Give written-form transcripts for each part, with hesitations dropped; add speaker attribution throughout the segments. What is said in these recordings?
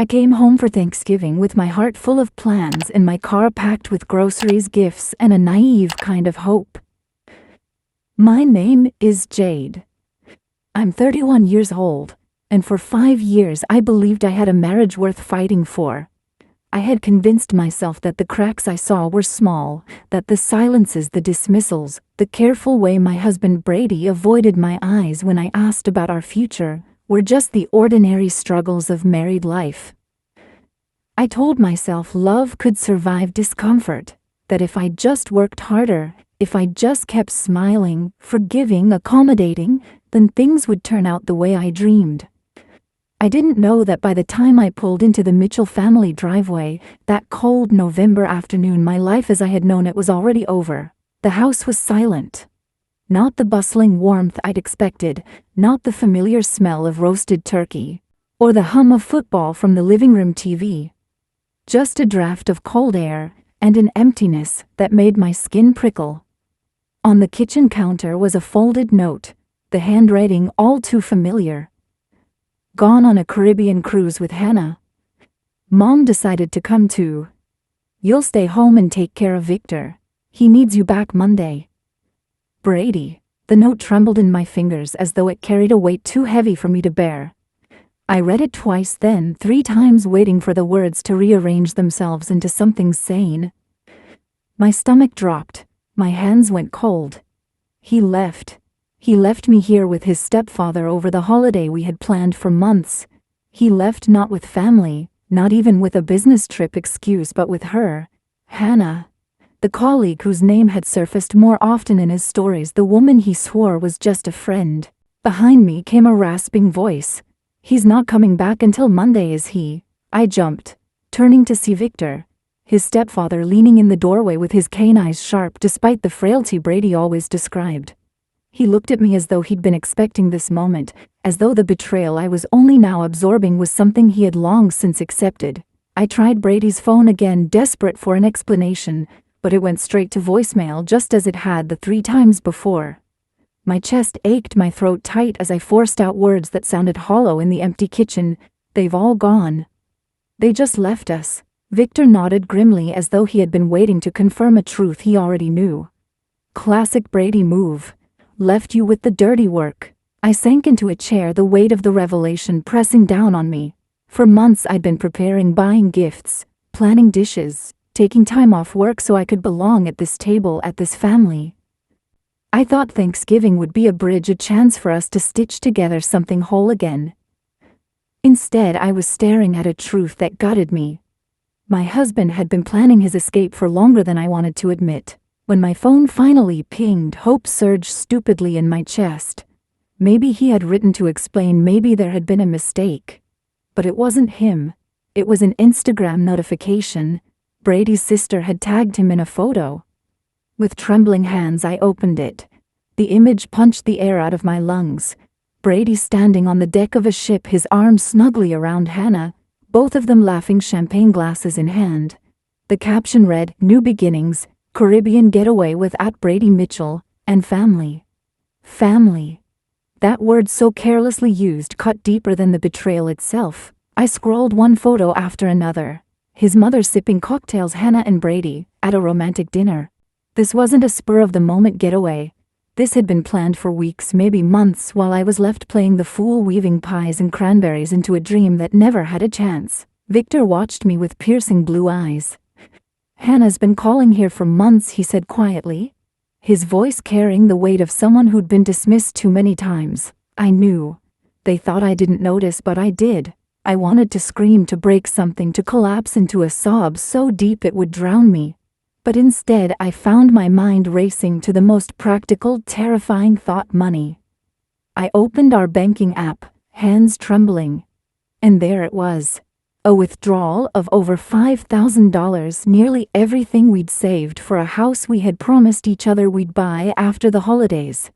Speaker 1: I came home for Thanksgiving with my heart full of plans and my car packed with groceries, gifts, and a naive kind of hope. My name is Jade. I'm 31 years old, and for 5 years I believed I had a marriage worth fighting for. I had convinced myself that the cracks I saw were small, that the silences, the dismissals, the careful way my husband Brady avoided my eyes when I asked about our future, were just the ordinary struggles of married life. I told myself love could survive discomfort, that if I just worked harder, if I just kept smiling, forgiving, accommodating, then things would turn out the way I dreamed. I didn't know that by the time I pulled into the Mitchell family driveway, that cold November afternoon, my life as I had known it was already over. The house was silent. Not the bustling warmth I'd expected, not the familiar smell of roasted turkey, or the hum of football from the living room TV. Just a draft of cold air and an emptiness that made my skin prickle. On the kitchen counter was a folded note, the handwriting all too familiar. Gone on a Caribbean cruise with Hannah. Mom decided to come too. You'll stay home and take care of Victor. He needs you back Monday. Brady. The note trembled in my fingers as though it carried a weight too heavy for me to bear. I read it twice, then 3 times, waiting for the words to rearrange themselves into something sane. My stomach dropped. My hands went cold. He left. He left me here with his stepfather over the holiday we had planned for months. He left not with family, not even with a business trip excuse, but with her, Hannah, the colleague whose name had surfaced more often in his stories, the woman he swore was just a friend. Behind me came a rasping voice. He's not coming back until Monday, is he? I jumped, turning to see Victor, his stepfather, leaning in the doorway with his keen eyes sharp despite the frailty Brady always described. He looked at me as though he'd been expecting this moment, as though the betrayal I was only now absorbing was something he had long since accepted. I tried Brady's phone again, desperate for an explanation, but it went straight to voicemail just as it had the 3 times before. My chest ached, my throat tight as I forced out words that sounded hollow in the empty kitchen. They've all gone. They just left us. Victor nodded grimly as though he had been waiting to confirm a truth he already knew. Classic Brady move. Left you with the dirty work. I sank into a chair, the weight of the revelation pressing down on me. For months I'd been preparing, buying gifts, planning dishes, taking time off work so I could belong at this table, at this family. I thought Thanksgiving would be a bridge, a chance for us to stitch together something whole again. Instead, I was staring at a truth that gutted me. My husband had been planning his escape for longer than I wanted to admit. When my phone finally pinged, hope surged stupidly in my chest. Maybe he had written to explain, maybe there had been a mistake. But it wasn't him. It was an Instagram notification. Brady's sister had tagged him in a photo. With trembling hands I opened it. The image punched the air out of my lungs. Brady standing on the deck of a ship, his arms snugly around Hannah, both of them laughing, champagne glasses in hand. The caption read, "New beginnings, Caribbean getaway with @Brady Mitchell, and family." Family. That word, so carelessly used, cut deeper than the betrayal itself. I scrolled one photo after another. His mother sipping cocktails, Hannah and Brady, at a romantic dinner. This wasn't a spur-of-the-moment getaway. This had been planned for weeks, maybe months, while I was left playing the fool, weaving pies and cranberries into a dream that never had a chance. Victor watched me with piercing blue eyes. "Hannah's been calling here for months," he said quietly, his voice carrying the weight of someone who'd been dismissed too many times. I knew. They thought I didn't notice, but I did. I wanted to scream, to break something, to collapse into a sob so deep it would drown me. But instead I found my mind racing to the most practical, terrifying thought: money. I opened our banking app, hands trembling. And there it was. A withdrawal of over $5,000, nearly everything we'd saved for a house we had promised each other we'd buy after the holidays.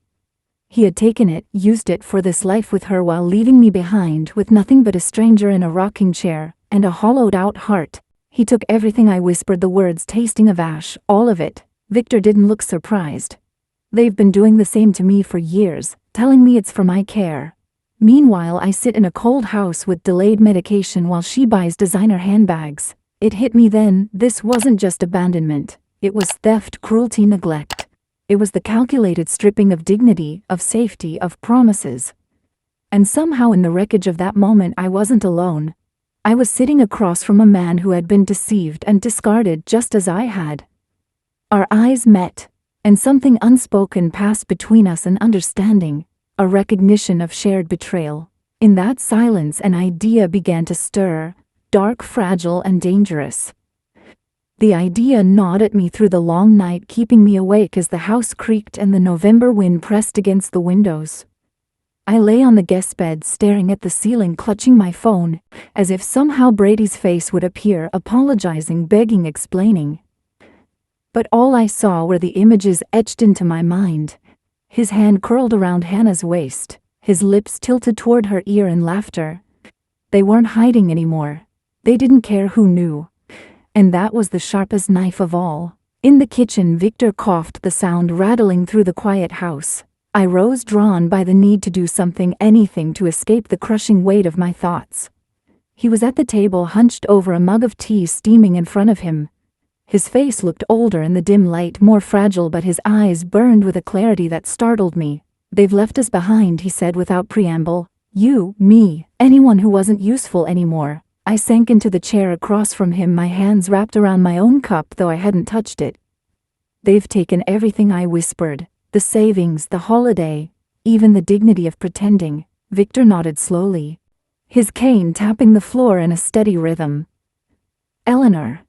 Speaker 1: He had taken it, used it for this life with her, while leaving me behind with nothing but a stranger in a rocking chair and a hollowed-out heart. He took everything. I whispered the words, tasting of ash, all of it. Victor didn't look surprised. "They've been doing the same to me for years, telling me it's for my care." Meanwhile, I sit in a cold house with delayed medication while she buys designer handbags. It hit me then, this wasn't just abandonment. It was theft, cruelty, neglect. It was the calculated stripping of dignity, of safety, of promises. And somehow in the wreckage of that moment I wasn't alone. I was sitting across from a man who had been deceived and discarded just as I had. Our eyes met, and something unspoken passed between us, an understanding, a recognition of shared betrayal. In that silence an idea began to stir, dark, fragile, and dangerous. The idea gnawed at me through the long night, keeping me awake as the house creaked and the November wind pressed against the windows. I lay on the guest bed staring at the ceiling, clutching my phone, as if somehow Brady's face would appear, apologizing, begging, explaining. But all I saw were the images etched into my mind. His hand curled around Hannah's waist, his lips tilted toward her ear in laughter. They weren't hiding anymore. They didn't care who knew. And that was the sharpest knife of all. In the kitchen, Victor coughed, the sound rattling through the quiet house. I rose, drawn by the need to do something, anything, to escape the crushing weight of my thoughts. He was at the table, hunched over a mug of tea steaming in front of him. His face looked older in the dim light, more fragile, but his eyes burned with a clarity that startled me. "They've left us behind," he said without preamble. "You, me, anyone who wasn't useful anymore." I sank into the chair across from him, my hands wrapped around my own cup, though I hadn't touched it. "They've taken everything," I whispered. "The savings, the holiday, even the dignity of pretending." Victor nodded slowly, his cane tapping the floor in a steady rhythm. "Eleanor.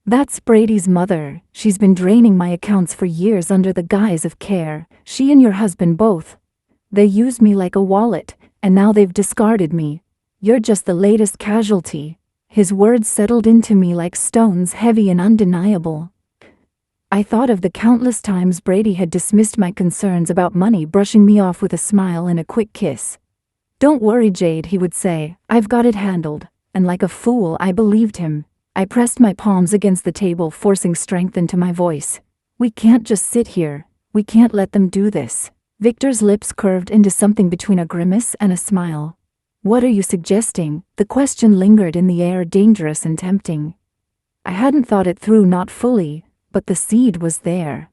Speaker 1: That's Brady's mother. She's been draining my accounts for years under the guise of care. She and your husband both. They used me like a wallet, and now they've discarded me. You're just the latest casualty." His words settled into me like stones, heavy and undeniable. I thought of the countless times Brady had dismissed my concerns about money, brushing me off with a smile and a quick kiss. "Don't worry, Jade," he would say. "I've got it handled." And like a fool, I believed him. I pressed my palms against the table, forcing strength into my voice. "We can't just sit here. We can't let them do this." Victor's lips curved into something between a grimace and a smile. "What are you suggesting?" The question lingered in the air, dangerous and tempting. I hadn't thought it through, not fully, but the seed was there.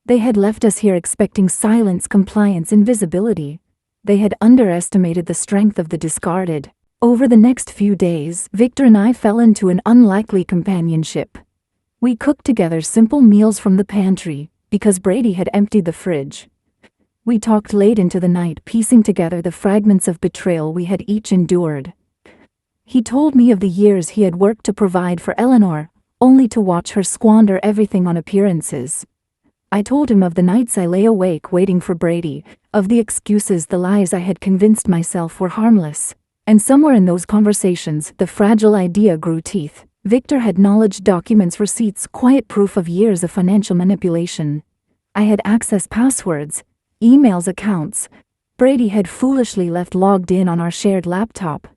Speaker 1: They had left us here expecting silence, compliance, invisibility. They had underestimated the strength of the discarded. Over the next few days, Victor and I fell into an unlikely companionship. We cooked together simple meals from the pantry, because Brady had emptied the fridge. We talked late into the night, piecing together the fragments of betrayal we had each endured. He told me of the years he had worked to provide for Eleanor, only to watch her squander everything on appearances. I told him of the nights I lay awake waiting for Brady, of the excuses, the lies I had convinced myself were harmless. And somewhere in those conversations, the fragile idea grew teeth. Victor had knowledge, documents, receipts, quiet proof of years of financial manipulation. I had access passwords, emails, accounts. Brady had foolishly left logged in on our shared laptop.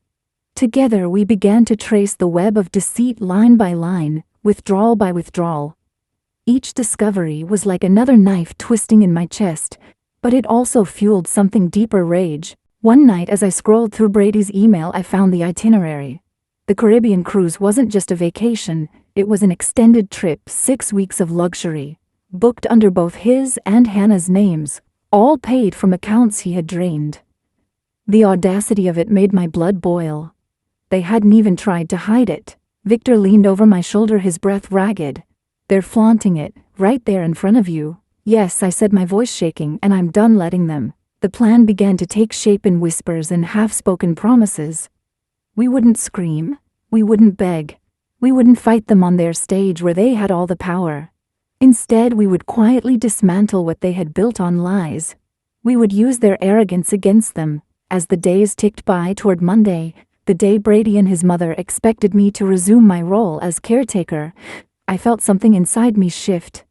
Speaker 1: Together we began to trace the web of deceit, line by line, withdrawal by withdrawal. Each discovery was like another knife twisting in my chest, but it also fueled something deeper, rage. One night as I scrolled through Brady's email, I found the itinerary. The Caribbean cruise wasn't just a vacation, it was an extended trip, 6 weeks of luxury, booked under both his and Hannah's names, all paid from accounts he had drained. The audacity of it made my blood boil. They hadn't even tried to hide it. Victor leaned over my shoulder, his breath ragged. "They're flaunting it, right there in front of you." "Yes," I said, my voice shaking, "and I'm done letting them." The plan began to take shape in whispers and half-spoken promises. We wouldn't scream, we wouldn't beg, we wouldn't fight them on their stage where they had all the power. Instead, we would quietly dismantle what they had built on lies. We would use their arrogance against them. As the days ticked by toward Monday, the day Brady and his mother expected me to resume my role as caretaker, I felt something inside me shift.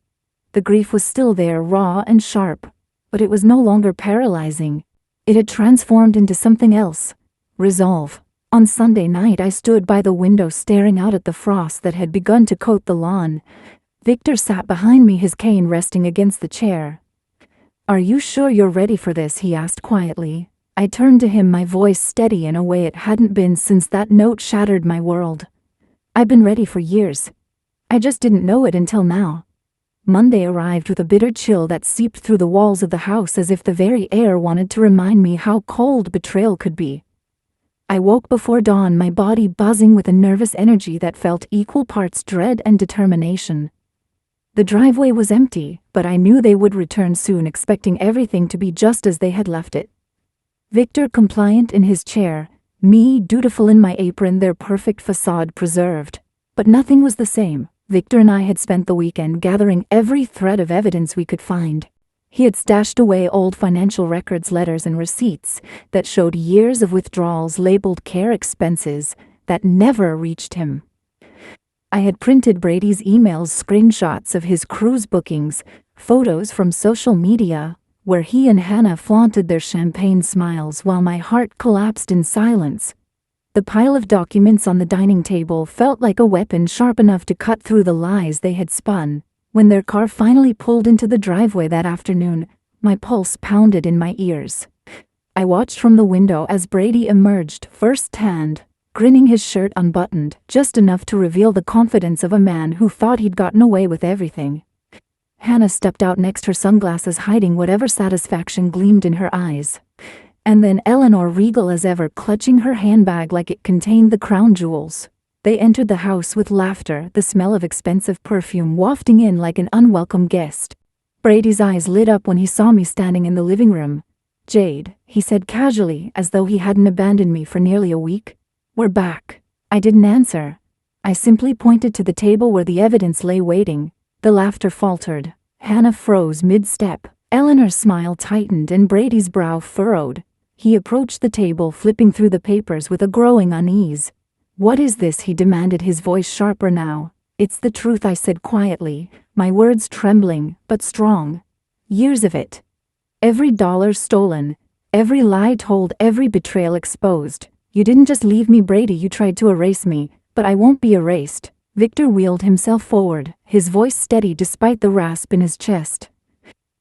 Speaker 1: The grief was still there, raw and sharp, but it was no longer paralyzing. It had transformed into something else. Resolve. On Sunday night, I stood by the window staring out at the frost that had begun to coat the lawn. Victor sat behind me, his cane resting against the chair. "Are you sure you're ready for this?" he asked quietly. I I turned to him, my voice steady in a way it hadn't been since that note shattered my world. I've been ready for years. I just didn't know it until now. Monday arrived with a bitter chill that seeped through the walls of the house as if the very air wanted to remind me how cold betrayal could be. I woke before dawn, my body buzzing with a nervous energy that felt equal parts dread and determination. The driveway was empty, but I knew they would return soon, expecting everything to be just as they had left it. Victor compliant in his chair, me dutiful in my apron, their perfect facade preserved. But nothing was the same. Victor and I had spent the weekend gathering every thread of evidence we could find. He had stashed away old financial records, letters, and receipts that showed years of withdrawals labeled care expenses that never reached him. I had printed Brady's emails, screenshots of his cruise bookings, photos from social media, where he and Hannah flaunted their champagne smiles while my heart collapsed in silence. The pile of documents on the dining table felt like a weapon sharp enough to cut through the lies they had spun. When their car finally pulled into the driveway that afternoon, my pulse pounded in my ears. I watched from the window as Brady emerged firsthand, grinning, his shirt unbuttoned, just enough to reveal the confidence of a man who thought he'd gotten away with everything. Hannah stepped out next, her sunglasses hiding whatever satisfaction gleamed in her eyes. And then Eleanor, regal as ever, clutching her handbag like it contained the crown jewels. They entered the house with laughter, the smell of expensive perfume wafting in like an unwelcome guest. Brady's eyes lit up when he saw me standing in the living room. "Jade," he said casually, as though he hadn't abandoned me for nearly a week. "We're back." I didn't answer. I simply pointed to the table where the evidence lay waiting. The laughter faltered. Hannah froze mid-step. Eleanor's smile tightened and Brady's brow furrowed. He approached the table, flipping through the papers with a growing unease. "What is this?" he demanded, his voice sharper now. "It's the truth," I said quietly, my words trembling, but strong. "Years of it. Every dollar stolen, every lie told, every betrayal exposed. You didn't just leave me, Brady, you tried to erase me, but I won't be erased." Victor wheeled himself forward, his voice steady despite the rasp in his chest.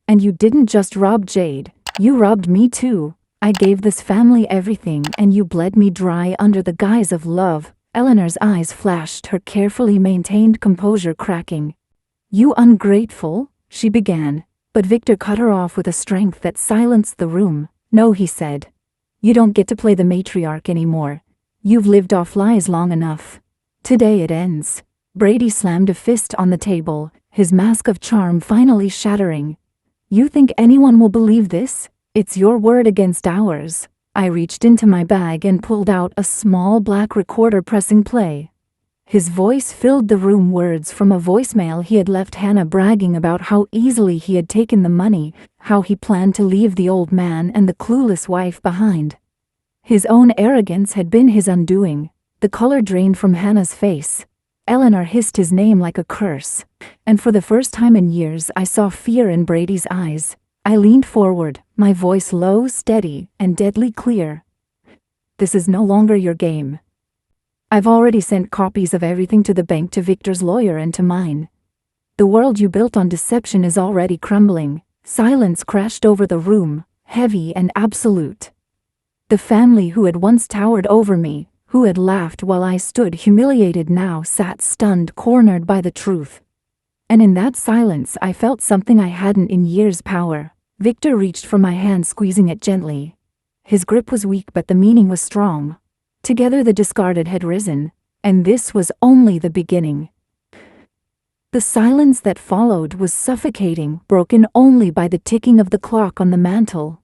Speaker 1: "And you didn't just rob Jade, you robbed me too. I gave this family everything and you bled me dry under the guise of love." Eleanor's eyes flashed, her carefully maintained composure cracking. "You ungrateful," she began, but Victor cut her off with a strength that silenced the room. "No," he said. "You don't get to play the matriarch anymore. You've lived off lies long enough. Today it ends." Brady slammed a fist on the table, his mask of charm finally shattering. "You think anyone will believe this? It's your word against ours." I reached into my bag and pulled out a small black recorder, pressing play. His voice filled the room, words from a voicemail he had left Hannah, bragging about how easily he had taken the money, how he planned to leave the old man and the clueless wife behind. His own arrogance had been his undoing. The color drained from Hannah's face. Eleanor hissed his name like a curse, and for the first time in years I saw fear in Brady's eyes. I leaned forward, my voice low, steady, and deadly clear. "This is no longer your game. I've already sent copies of everything to the bank, to Victor's lawyer, and to mine. The world you built on deception is already crumbling." Silence crashed over the room, heavy and absolute. The family who had once towered over me, who had laughed while I stood humiliated, now sat stunned, cornered by the truth. And in that silence I felt something I hadn't in years: power. Victor reached for my hand, squeezing it gently. His grip was weak, but the meaning was strong. Together the discarded had risen, and this was only the beginning. The silence that followed was suffocating, broken only by the ticking of the clock on the mantel.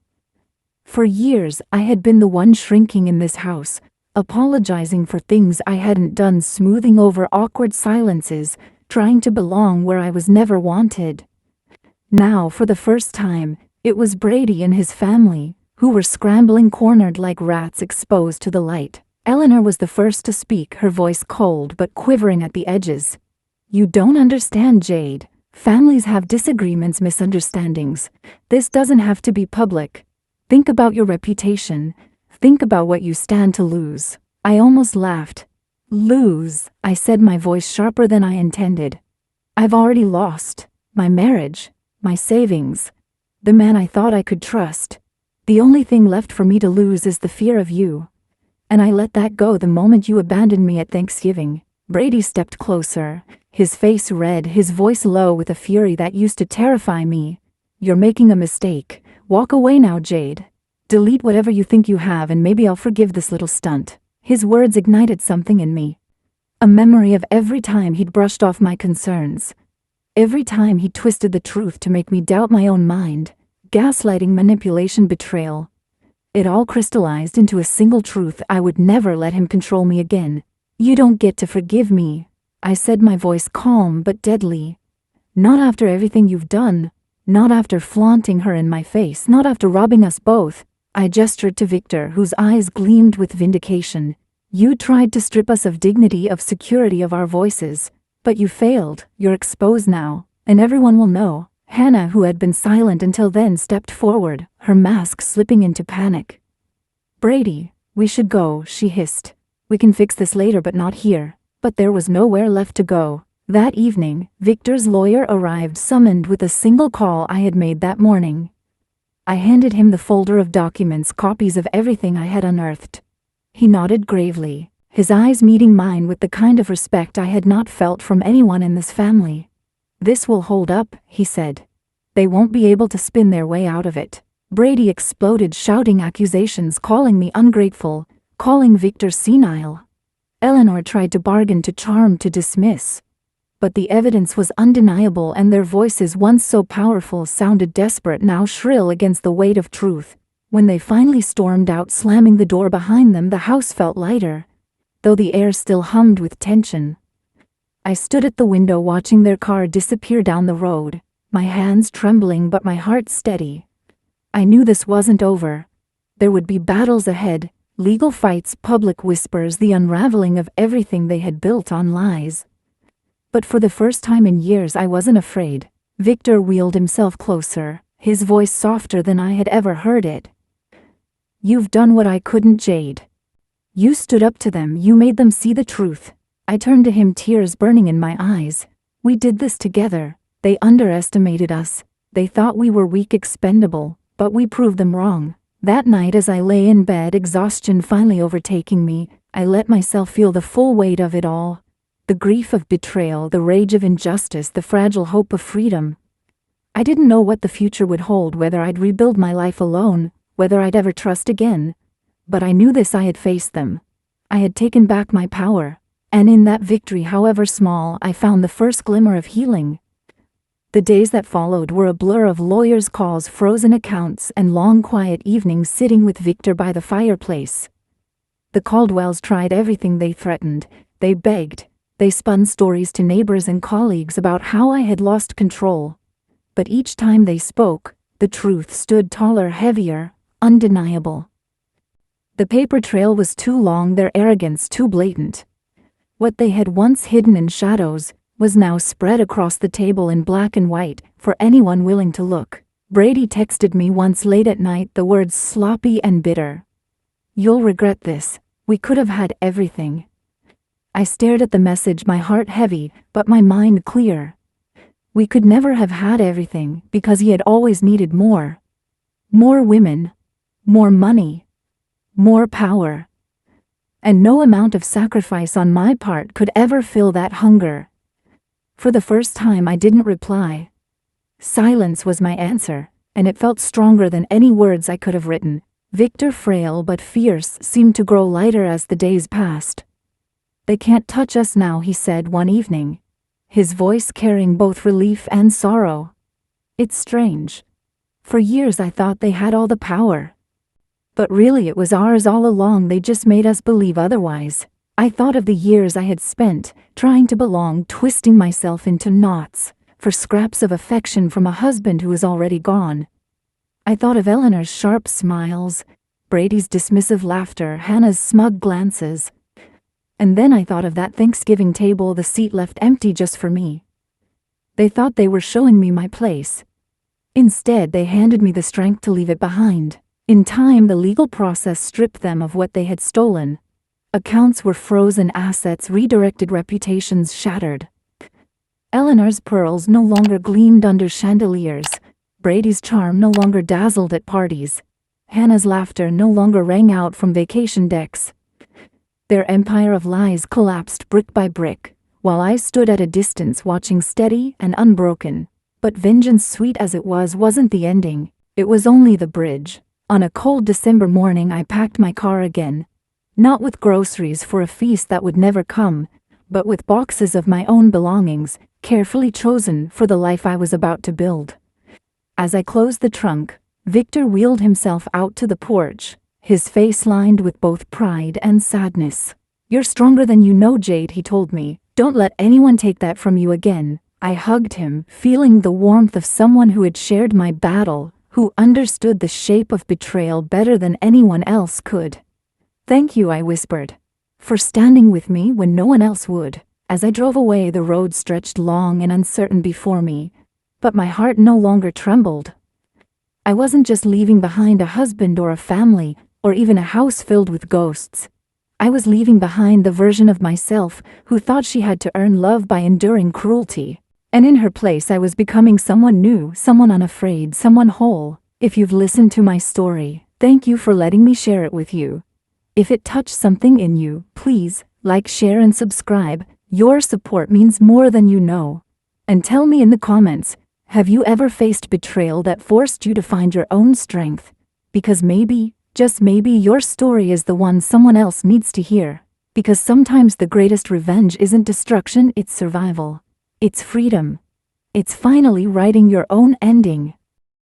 Speaker 1: For years I had been the one shrinking in this house, apologizing for things I hadn't done, smoothing over awkward silences, trying to belong where I was never wanted. Now, for the first time, it was Brady and his family, who were scrambling, cornered like rats exposed to the light. Eleanor was the first to speak, her voice cold but quivering at the edges. "You don't understand, Jade. Families have disagreements, misunderstandings. This doesn't have to be public. Think about your reputation. Think about what you stand to lose." I almost laughed. "Lose," I said, my voice sharper than I intended. "I've already lost. My marriage, my savings, the man I thought I could trust. The only thing left for me to lose is the fear of you. And I let that go the moment you abandoned me at Thanksgiving." Brady stepped closer, his face red, his voice low with a fury that used to terrify me. "You're making a mistake. Walk away now, Jade. Delete whatever you think you have and maybe I'll forgive this little stunt." His words ignited something in me. A memory of every time he'd brushed off my concerns. Every time he twisted the truth to make me doubt my own mind. Gaslighting, manipulation, betrayal. It all crystallized into a single truth: I would never let him control me again. "You don't get to forgive me," I said, my voice calm but deadly. "Not after everything you've done. Not after flaunting her in my face. Not after robbing us both." I gestured to Victor, whose eyes gleamed with vindication. "You tried to strip us of dignity, of security, of our voices. But you failed. You're exposed now, and everyone will know." Hannah, who had been silent until then, stepped forward, her mask slipping into panic. "Brady, we should go," she hissed. "We can fix this later, but not here." But there was nowhere left to go. That evening, Victor's lawyer arrived, summoned with a single call I had made that morning. I handed him the folder of documents, copies of everything I had unearthed. He nodded gravely, his eyes meeting mine with the kind of respect I had not felt from anyone in this family. "This will hold up," he said. "They won't be able to spin their way out of it." Brady exploded, shouting accusations, calling me ungrateful, calling Victor senile. Eleanor tried to bargain, to charm, to dismiss. But the evidence was undeniable, and their voices, once so powerful, sounded desperate, now shrill against the weight of truth. When they finally stormed out, slamming the door behind them, the house felt lighter, though the air still hummed with tension. I stood at the window watching their car disappear down the road, my hands trembling but my heart steady. I knew this wasn't over. There would be battles ahead, legal fights, public whispers, the unraveling of everything they had built on lies. But for the first time in years, I wasn't afraid. Victor wheeled himself closer, his voice softer than I had ever heard it. "You've done what I couldn't, Jade. You stood up to them, you made them see the truth." I turned to him, tears burning in my eyes. "We did this together. They underestimated us. They thought we were weak, expendable, but we proved them wrong." That night, as I lay in bed, exhaustion finally overtaking me, I let myself feel the full weight of it all. The grief of betrayal, the rage of injustice, the fragile hope of freedom. I didn't know what the future would hold, whether I'd rebuild my life alone, whether I'd ever trust again. But I knew this: I had faced them. I had taken back my power. And in that victory, however small, I found the first glimmer of healing. The days that followed were a blur of lawyers' calls, frozen accounts, and long quiet evenings sitting with Victor by the fireplace. The Caldwells tried everything. They threatened, they begged, they spun stories to neighbors and colleagues about how I had lost control. But each time they spoke, the truth stood taller, heavier, undeniable. The paper trail was too long, their arrogance too blatant. What they had once hidden in shadows was now spread across the table in black and white for anyone willing to look. Brady texted me once late at night, the words sloppy and bitter. "You'll regret this. We could have had everything." I stared at the message, my heart heavy, but my mind clear. We could never have had everything because he had always needed more. More women, more money, more power. And no amount of sacrifice on my part could ever fill that hunger. For the first time, I didn't reply. Silence was my answer, and it felt stronger than any words I could have written. Victor, frail but fierce, seemed to grow lighter as the days passed. "They can't touch us now," he said one evening, his voice carrying both relief and sorrow. "It's strange. For years I thought they had all the power. But really it was ours all along. They just made us believe otherwise." I thought of the years I had spent trying to belong, twisting myself into knots for scraps of affection from a husband who was already gone. I thought of Eleanor's sharp smiles, Brady's dismissive laughter, Hannah's smug glances. And then I thought of that Thanksgiving table, the seat left empty just for me. They thought they were showing me my place. Instead, they handed me the strength to leave it behind. In time, the legal process stripped them of what they had stolen. Accounts were frozen, assets redirected, reputations shattered. Eleanor's pearls no longer gleamed under chandeliers. Brady's charm no longer dazzled at parties. Hannah's laughter no longer rang out from vacation decks. Their empire of lies collapsed brick by brick, while I stood at a distance watching steady and unbroken. But vengeance, sweet as it was, wasn't the ending. It was only the bridge. On a cold December morning, I packed my car again. Not with groceries for a feast that would never come, but with boxes of my own belongings, carefully chosen for the life I was about to build. As I closed the trunk, Victor wheeled himself out to the porch, his face lined with both pride and sadness. "You're stronger than you know, Jade," he told me. "Don't let anyone take that from you again." I hugged him, feeling the warmth of someone who had shared my battle, who understood the shape of betrayal better than anyone else could. "Thank you," I whispered, "for standing with me when no one else would." As I drove away, the road stretched long and uncertain before me, but my heart no longer trembled. I wasn't just leaving behind a husband or a family, or even a house filled with ghosts. I was leaving behind the version of myself who thought she had to earn love by enduring cruelty. And in her place, I was becoming someone new, someone unafraid, someone whole. If you've listened to my story, thank you for letting me share it with you. If it touched something in you, please like, share, and subscribe. Your support means more than you know. And tell me in the comments, have you ever faced betrayal that forced you to find your own strength? Because maybe, just maybe, your story is the one someone else needs to hear. Because sometimes the greatest revenge isn't destruction, it's survival. It's freedom. It's finally writing your own ending.